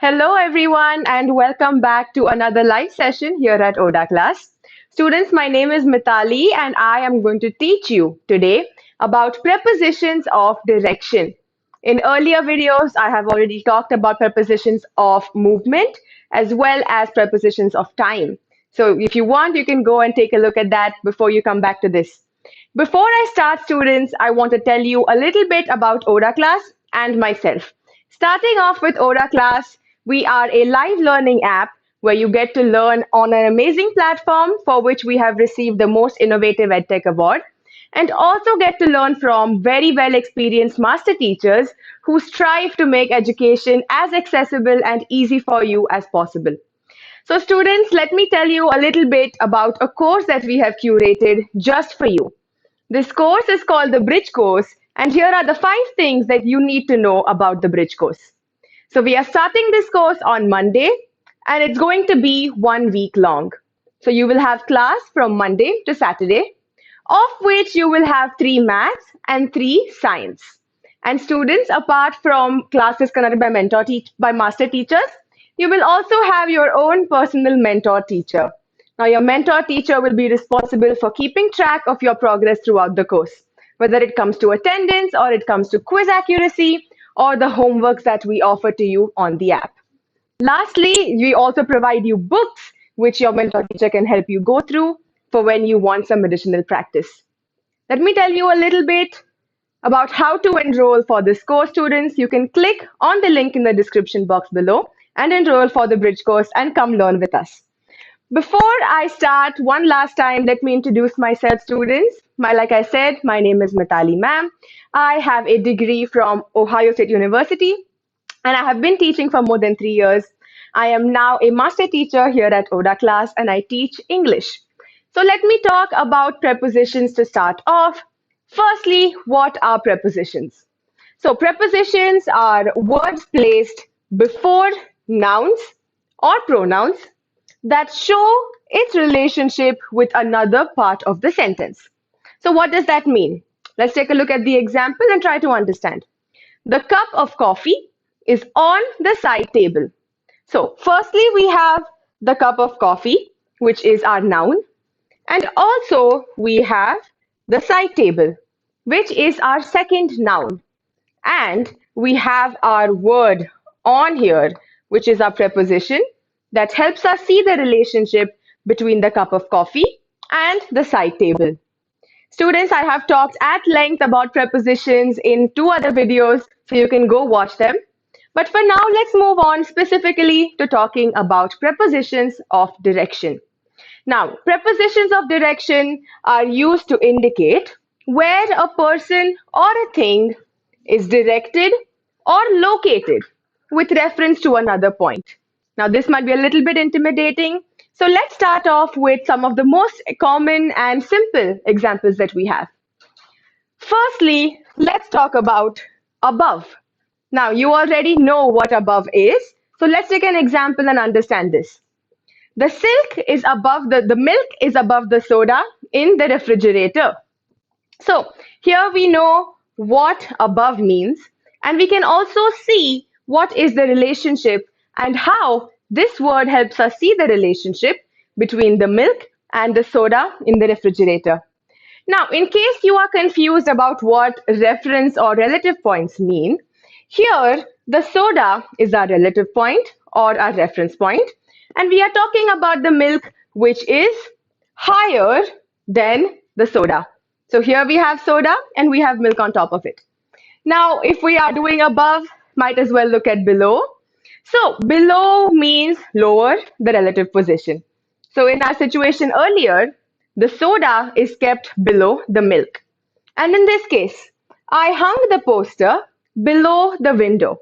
Hello everyone and welcome back to another live session here at ODA Class. Students, my name is Mitali and I am going to teach you today about prepositions of direction. In earlier videos, I have already talked about prepositions of movement as well as prepositions of time. So if you want, you can go and take a look at that before you come back to this. Before I start, students, I want to tell you a little bit about ODA Class and myself. Starting off with ODA Class, we are a live learning app where you get to learn on an amazing platform for which we have received the Most Innovative EdTech Award, and also get to learn from very well experienced master teachers who strive to make education as accessible and easy for you as possible. So students, let me tell you a little bit about a course that we have curated just for you. This course is called the Bridge Course, and here are the 5 things that you need to know about the Bridge Course. So we are starting this course on Monday, and it's going to be 1 week long. So you will have class from Monday to Saturday, of which you will have 3 maths and 3 science. And students, apart from classes conducted by master teachers, you will also have your own personal mentor teacher. Now, your mentor teacher will be responsible for keeping track of your progress throughout the course, whether it comes to attendance or it comes to quiz accuracy or the homeworks that we offer to you on the app. Lastly, we also provide you books which your mentor teacher can help you go through for when you want some additional practice. Let me tell you a little bit about how to enroll for this course, students. You can click on the link in the description box below and enroll for the Bridge Course and come learn with us. Before I start, one last time, let me introduce myself, students. Like I said, my name is Mitali ma'am. I have a degree from Ohio State University, and I have been teaching for more than 3 years. I am now a master teacher here at ODA Class, and I teach English. So let me talk about prepositions to start off. Firstly, what are prepositions? So prepositions are words placed before nouns or pronouns that show its relationship with another part of the sentence. So what does that mean? Let's take a look at the example and try to understand. The cup of coffee is on the side table. So firstly, we have the cup of coffee, which is our noun. And also we have the side table, which is our second noun. And we have our word on here, which is our preposition that helps us see the relationship between the cup of coffee and the side table. Students, I have talked at length about prepositions in 2 other videos, so you can go watch them. But for now, let's move on specifically to talking about prepositions of direction. Now, prepositions of direction are used to indicate where a person or a thing is directed or located with reference to another point. Now, this might be a little bit intimidating, so let's start off with some of the most common and simple examples that we have. Firstly, let's talk about above. Now, you already know what above is, so let's take an example and understand this. The milk is above the soda in the refrigerator. So here we know what above means, and we can also see what is the relationship and how this word helps us see the relationship between the milk and the soda in the refrigerator. Now, in case you are confused about what reference or relative points mean, here the soda is our relative point or our reference point, and we are talking about the milk which is higher than the soda. So here we have soda and we have milk on top of it. Now, if we are doing above, might as well look at below. So below means lower the relative position. So in our situation earlier, the soda is kept below the milk. And in this case, I hung the poster below the window.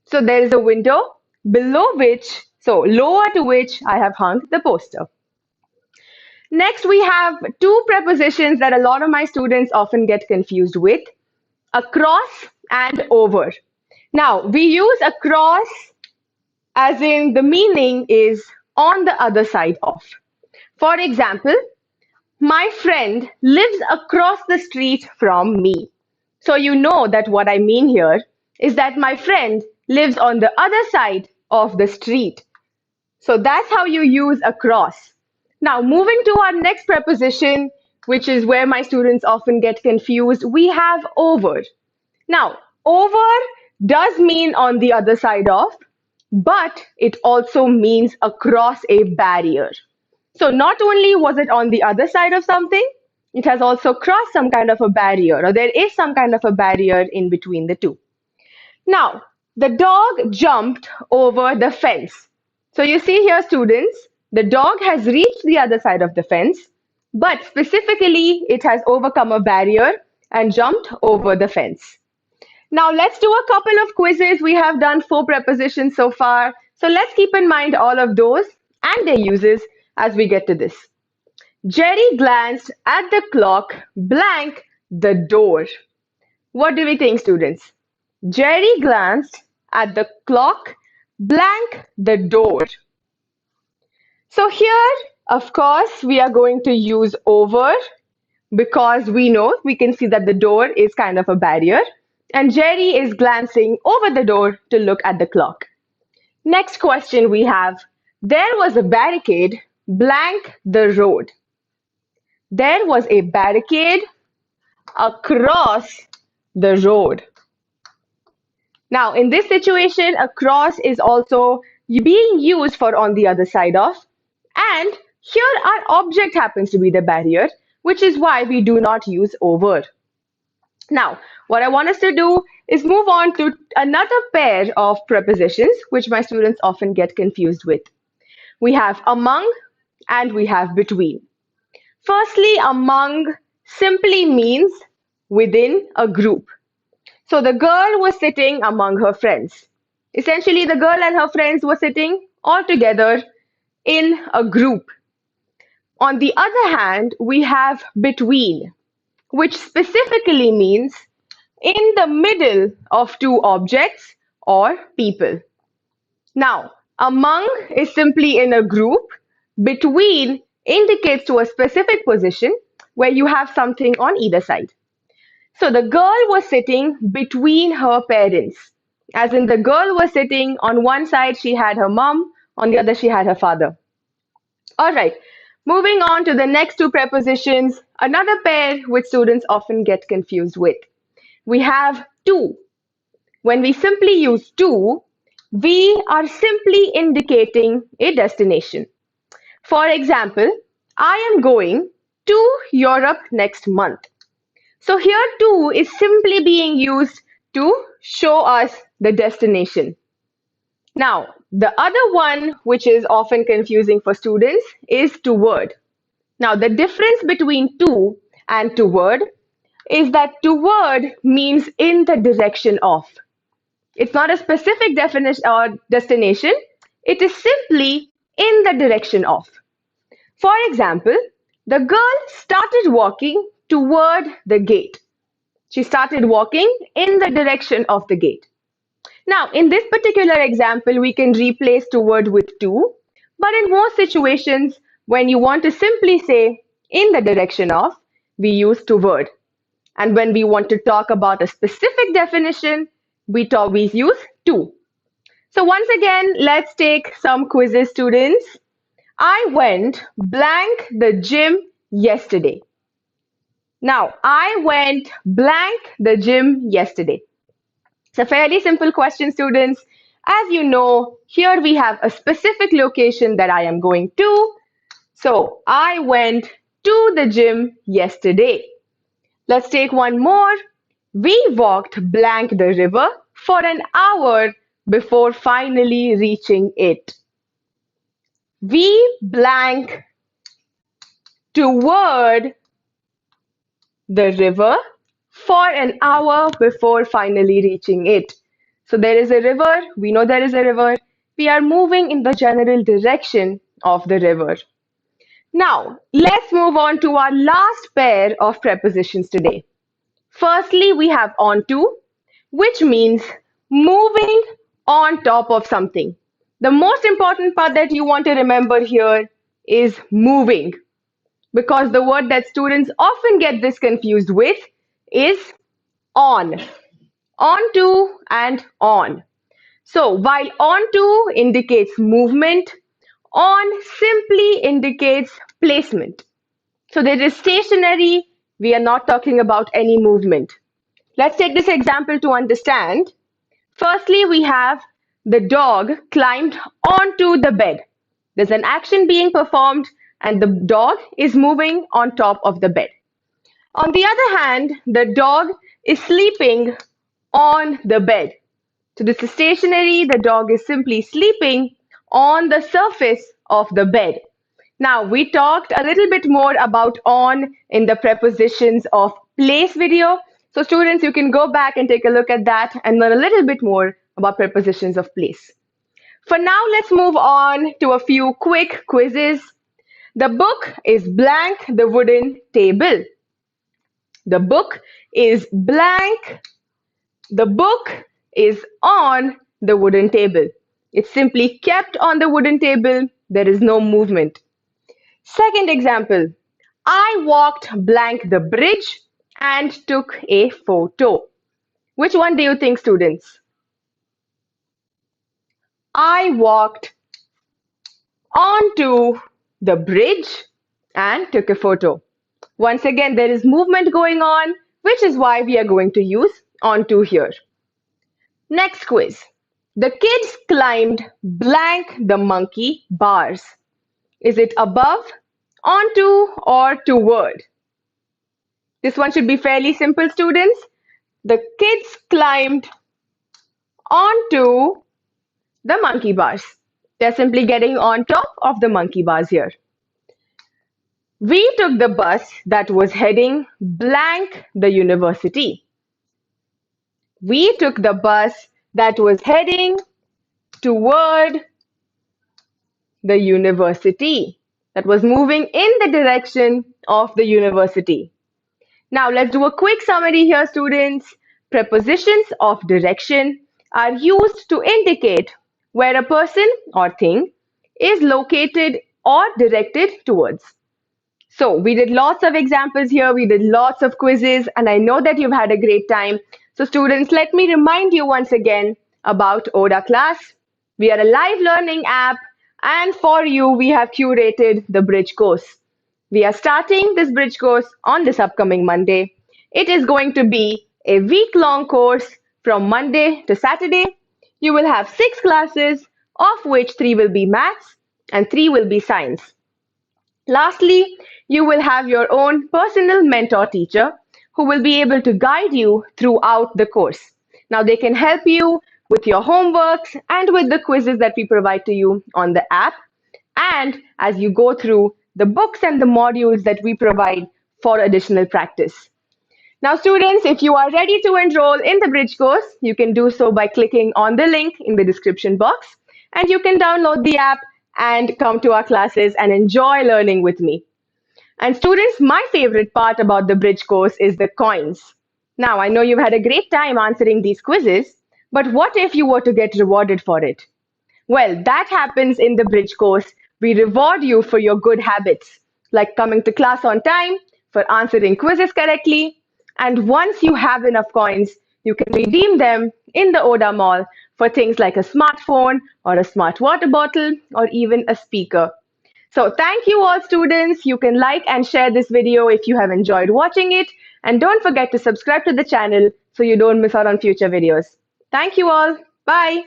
So there is a window below which, so lower to which I have hung the poster. Next, we have 2 prepositions that a lot of my students often get confused with, across and over. Now, we use across as in the meaning is on the other side of. For example, my friend lives across the street from me. So you know that what I mean here is that my friend lives on the other side of the street. So that's how you use across. Now, moving to our next preposition, which is where my students often get confused, we have over. Now, over does mean on the other side of, but it also means across a barrier. So not only was it on the other side of something, it has also crossed some kind of a barrier, or there is some kind of a barrier in between the two. Now, the dog jumped over the fence. So you see here, students, the dog has reached the other side of the fence, but specifically, it has overcome a barrier and jumped over the fence. Now, let's do a couple of quizzes. We have done 4 prepositions so far. So let's keep in mind all of those and their uses as we get to this. Jerry glanced at the clock, blank the door. What do we think, students? Jerry glanced at the clock, blank the door. So here, of course, we are going to use over because we can see that the door is kind of a barrier and Jerry is glancing over the door to look at the clock. Next question we have, there was a barricade, blank the road. There was a barricade across the road. Now, in this situation, across is also being used for on the other side of, and here our object happens to be the barrier, which is why we do not use over. Now, what I want us to do is move on to another pair of prepositions, which my students often get confused with. We have among and we have between. Firstly, among simply means within a group. So the girl was sitting among her friends. Essentially, the girl and her friends were sitting all together in a group. On the other hand, we have between, which specifically means in the middle of two objects or people. Now, among is simply in a group. Between indicates to a specific position where you have something on either side. So the girl was sitting between her parents. As in, the girl was sitting on one side, she had her mom, on the other, she had her father. All right, moving on to the next 2 prepositions, another pair which students often get confused with. We have to. When we simply use to, we are simply indicating a destination. For example, I am going to Europe next month. So here to is simply being used to show us the destination. Now, the other one which is often confusing for students is toward. Now, the difference between to and toward is that toward means in the direction of. It's not a specific definition or destination. It is simply in the direction of. For example, the girl started walking toward the gate. She started walking in the direction of the gate. Now, in this particular example, we can replace toward with to, but in most situations, when you want to simply say in the direction of, we use toward. And when we want to talk about a specific definition, we use to. So once again, let's take some quizzes, students. I went blank the gym yesterday. Now, I went blank the gym yesterday. It's a fairly simple question, students. As you know, here we have a specific location that I am going to. So, I went to the gym yesterday. Let's take one more. We walked blank the river for an hour before finally reaching it. We blank toward the river for an hour before finally reaching it. So there is a river, we know there is a river, we are moving in the general direction of the river. Now, let's move on to our last pair of prepositions today. Firstly, we have onto, which means moving on top of something. The most important part that you want to remember here is moving, because the word that students often get this confused with is on. Onto and on. So while onto indicates movement, on simply indicates placement. So there is stationary, we are not talking about any movement. Let's take this example to understand. Firstly, we have the dog climbed onto the bed. There's an action being performed and the dog is moving on top of the bed. On the other hand, the dog is sleeping on the bed. So this is stationary, the dog is simply sleeping on the surface of the bed. Now, we talked a little bit more about on in the prepositions of place video. So students, you can go back and take a look at that and learn a little bit more about prepositions of place. For now, let's move on to a few quick quizzes. The book is blank the wooden table. The book is blank. The book is on the wooden table. It's simply kept on the wooden table. There is no movement. Second example, I walked blank the bridge and took a photo. Which one do you think, students? I walked onto the bridge and took a photo. Once again, there is movement going on, which is why we are going to use onto here. Next quiz. The kids climbed blank the monkey bars. Is it above, onto, or toward? This one should be fairly simple, students. The kids climbed onto the monkey bars. They're simply getting on top of the monkey bars here. We took the bus that was heading blank the university. We took the bus that was heading toward the university. That was moving in the direction of the university. Now let's do a quick summary here, students. Prepositions of direction are used to indicate where a person or thing is located or directed towards. So we did lots of examples here, we did lots of quizzes, and I know that you've had a great time. So students, let me remind you once again about ODA Class. We are a live learning app, and for you, we have curated the bridge course. We are starting this bridge course on this upcoming Monday. It is going to be a week-long course from Monday to Saturday. You will have 6 classes, of which 3 will be maths and 3 will be science. Lastly, you will have your own personal mentor teacher who will be able to guide you throughout the course. Now, they can help you with your homeworks and with the quizzes that we provide to you on the app, and as you go through the books and the modules that we provide for additional practice. Now, students, if you are ready to enroll in the bridge course, you can do so by clicking on the link in the description box, and you can download the app and come to our classes and enjoy learning with me. And students, my favorite part about the bridge course is the coins. Now, I know you've had a great time answering these quizzes, but what if you were to get rewarded for it? Well, that happens in the bridge course. We reward you for your good habits, like coming to class on time, for answering quizzes correctly, and once you have enough coins, you can redeem them in the ODA Mall for things like a smartphone or a smart water bottle or even a speaker. So thank you all, students. You can like and share this video if you have enjoyed watching it, and don't forget to subscribe to the channel so you don't miss out on future videos. Thank you all. Bye.